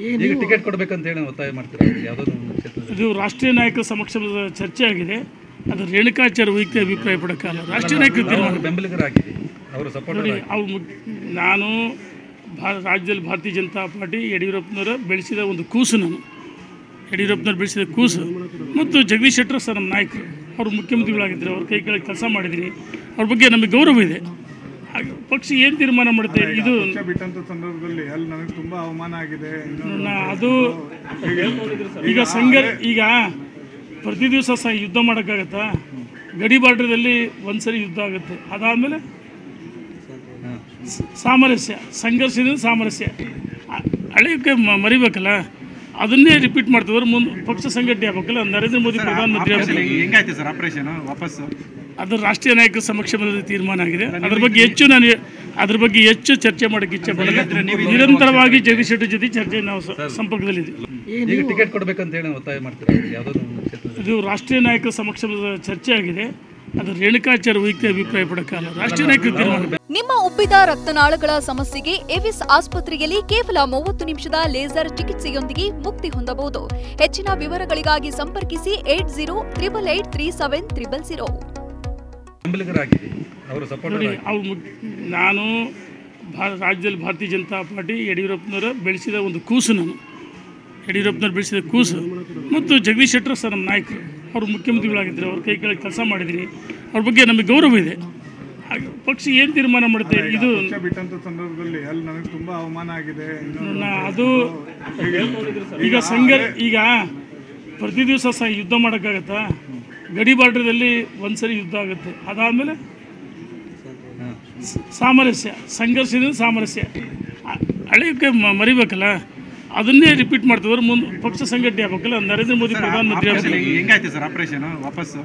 ಈಗ ಟಿಕೆಟ್ ಕೊಡಬೇಕಂತ ಹೇಳಿ ಒತ್ತಾಯ ಮಾಡ್ತೀರಾ? ಯಾವುದಾದ್ರು ಒಂದು ಕ್ಷೇತ್ರದಲ್ಲಿ ಇದು ರಾಷ್ಟ್ರೀಯ ನಾಯಕರ ಸಮಕ್ಷಮದ ಚರ್ಚೆ ಆಗಿದೆ. ಅದು ರೇಣುಕಾಚಾರ್ಯ ವೈಯಕ್ತಿಕ ಅಭಿಪ್ರಾಯ ಪಡೋಕ್ಕಲ್ಲ, ರಾಷ್ಟ್ರೀಯ ನಾಯಕರು ತೀರ್ಮಾನ. ಬೆಂಬಲಿಗರಾಗಿದೆ ಅವರು ಸಪೋರ್ಟ್ ನೋಡಿ, ನಾನು ರಾಜ್ಯದಲ್ಲಿ ಭಾರತೀಯ ಜನತಾ ಪಾರ್ಟಿ ಯಡಿಯೂರಪ್ಪನವರ ಬೆಳೆಸಿದ ಒಂದು ಕೂಸು. ನಾನು ಯಡಿಯೂರಪ್ಪನವ್ರು ಬೆಳೆಸಿದ ಕೂಸು ಮತ್ತು ಜಗದೀಶ್ ಶೆಟ್ಟರ್ ಸರ್ ನಮ್ಮ ನಾಯಕರು, ಅವರು ಮುಖ್ಯಮಂತ್ರಿಗಳಾಗಿದ್ದರು, ಅವ್ರ ಕೈ ಕೆಳಗೆ ಕೆಲಸ ಮಾಡಿದ್ದೀನಿ, ಅವ್ರ ಬಗ್ಗೆ ನಮಗೆ ಗೌರವ ಇದೆ. ಪಕ್ಷ ಏನು ತೀರ್ಮಾನ ಮಾಡುತ್ತೆ ಇದು ಬಿಟ್ಟಂತ ಸಂದರ್ಭದಲ್ಲಿ ಅಲ್ಲಿ ನನಗೆ ತುಂಬ ಅವಮಾನ ಆಗಿದೆ. ಅದು ಈಗ ಪ್ರತಿ ದಿವಸ ಯುದ್ಧ ಮಾಡೋಕ್ಕಾಗತ್ತಾ? ಗಡಿ ಬಾರ್ಡ್ರದಲ್ಲಿ ಒಂದ್ಸರಿ ಯುದ್ಧ ಆಗುತ್ತೆ, ಅದಾದಮೇಲೆ ಸಾಮರಸ್ಯ, ಸಂಘರ್ಷದಿಂದ ಸಾಮರಸ್ಯ. ಹಳೆಯಕ್ಕೆ ಮರಿಬೇಕಲ್ಲ, ಅದನ್ನೇ ರಿಪೀಟ್ ಮಾಡ್ತಿದ್ರು. ಮುಂದೆ ಪಕ್ಷ ಸಂಘಟನೆ ಆಗಬೇಕಲ್ಲ. ನರೇಂದ್ರ ಮೋದಿ ಪ್ರಧಾನಮಂತ್ರಿ ಹೆಂಗಾಯ್ತು ಸರ್ ಆಪರೇಷನ್ ವಾಪಸ್ಸು? ಅದು ರಾಷ್ಟ್ರೀಯ ನಾಯಕರ ಸಮಕ್ಷಮದಲ್ಲಿ ತೀರ್ಮಾನ ಆಗಿದೆ. ಅದ್ರ ಬಗ್ಗೆ ಹೆಚ್ಚು ಚರ್ಚೆ ಮಾಡೋಕ್ಕೆ ಇಚ್ಛೆ ಪಡಲ್ಲ. ನಿರಂತರವಾಗಿ ಜಗದೀಶ್ ಶೆಟ್ಟರ್ ಜೊತೆ ಚರ್ಚೆ ನಾವು ಸಂಪರ್ಕದಲ್ಲಿದ್ದೀವಿ. ಈಗ ಟಿಕೆಟ್ ಕೊಡಬೇಕಂತ ಹೇಳಿ ಒತ್ತಾಯ ಮಾಡ್ತೀರಾ? ಯಾವುದಾದ್ರು ಒಂದು ಕ್ಷೇತ್ರದಲ್ಲಿ ಇದು ರಾಷ್ಟ್ರೀಯ ನಾಯಕರ ಸಮಕ್ಷಮದ ಚರ್ಚೆ ಆಗಿದೆ. ಅದು ರೇಣುಕಾಚಾರ್ಯ ವೈಯಕ್ತಿಕ ಅಭಿಪ್ರಾಯ ಪಡೋಕ್ಕಲ್ಲ, ರಾಷ್ಟ್ರೀಯ ನಾಯಕರು ತೀರ್ಮಾನ. ನಿಮ್ಮ ಉಬ್ಬಿದ ರಕ್ತನಾಳಗಳ ಸಮಸ್ಯೆಗೆ ಎವಿಸ್ ಆಸ್ಪತ್ರೆಯಲ್ಲಿ ಕೇವಲ 30 ನಿಮಿಷದ ಲೇಸರ್ ಚಿಕಿತ್ಸೆಯೊಂದಿಗೆ ಮುಕ್ತಿ ಹೊಂದಬಹುದು. ಹೆಚ್ಚಿನ ವಿವರಗಳಿಗಾಗಿ ಸಂಪರ್ಕಿಸಿ 8088837300. ಬೆಂಬಲಿಗರಾಗಿದೆ ಅವರು ಸಪೋರ್ಟ್. ನೋಡಿ, ನಾನು ರಾಜ್ಯದಲ್ಲಿ ಭಾರತೀಯ ಜನತಾ ಪಾರ್ಟಿ ಯಡಿಯೂರಪ್ಪನವರ ಬೆಳೆಸಿದ ಒಂದು ಕೂಸು. ನಾನು ಯಡಿಯೂರಪ್ಪನವ್ರು ಬೆಳೆಸಿದ ಕೂಸು ಮತ್ತು ಜಗದೀಶ್ ಶೆಟ್ಟರ್ ಸರ್ ನಮ್ಮ ನಾಯಕರು, ಅವರು ಮುಖ್ಯಮಂತ್ರಿಗಳಾಗಿದ್ದರು, ಅವ್ರ ಕೈ ಕೆಳಗೆ ಕೆಲಸ ಮಾಡಿದ್ದೀನಿ, ಅವ್ರ ಬಗ್ಗೆ ನಮಗೆ ಗೌರವ ಇದೆ. ಪಕ್ಷ ಏನು ತೀರ್ಮಾನ ಮಾಡುತ್ತೆ ಇದು ಬಿಟ್ಟಂತ ಸಂದರ್ಭದಲ್ಲಿ ಅಲ್ಲಿ ನನಗೆ ತುಂಬ ಅವಮಾನ ಆಗಿದೆ. ಅದು ಈಗ ಪ್ರತಿ ದಿವಸ ಯುದ್ಧ ಮಾಡೋಕ್ಕಾಗತ್ತಾ? ಗಡಿ ಬಾರ್ಡ್ರದಲ್ಲಿ ಒಂದ್ಸರಿ ಯುದ್ಧ ಆಗುತ್ತೆ, ಅದಾದಮೇಲೆ ಸಾಮರಸ್ಯ, ಸಂಘರ್ಷದಿಂದ ಸಾಮರಸ್ಯ. ಹಳೆಯಕ್ಕೆ ಮರಿಬೇಕಲ್ಲ, ಅದನ್ನೇ ರಿಪೀಟ್ ಮಾಡ್ತಿದ್ರು. ಮುಂದೆ ಪಕ್ಷ ಸಂಘಟನೆ ಆಗಬೇಕಲ್ಲ. ನರೇಂದ್ರ ಮೋದಿ ಪ್ರಧಾನಮಂತ್ರಿ ಹೆಂಗಾಯ್ತು ಸರ್ ಆಪರೇಷನ್ ವಾಪಸ್ಸು?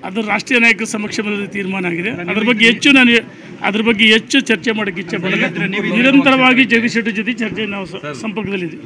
ಅದು ರಾಷ್ಟ್ರೀಯ ನಾಯಕರ ಸಮಕ್ಷಮದಲ್ಲಿ ತೀರ್ಮಾನ ಆಗಿದೆ. ಅದ್ರ ಬಗ್ಗೆ ಹೆಚ್ಚು ಚರ್ಚೆ ಮಾಡೋಕ್ಕೆ ಇಚ್ಛೆ ಪಡಲ್ಲ. ನಿರಂತರವಾಗಿ ಜಗದೀಶ್ ಶೆಟ್ಟರ್ ಜೊತೆ ಚರ್ಚೆ ನಾವು ಸಂಪರ್ಕದಲ್ಲಿದ್ದೀವಿ.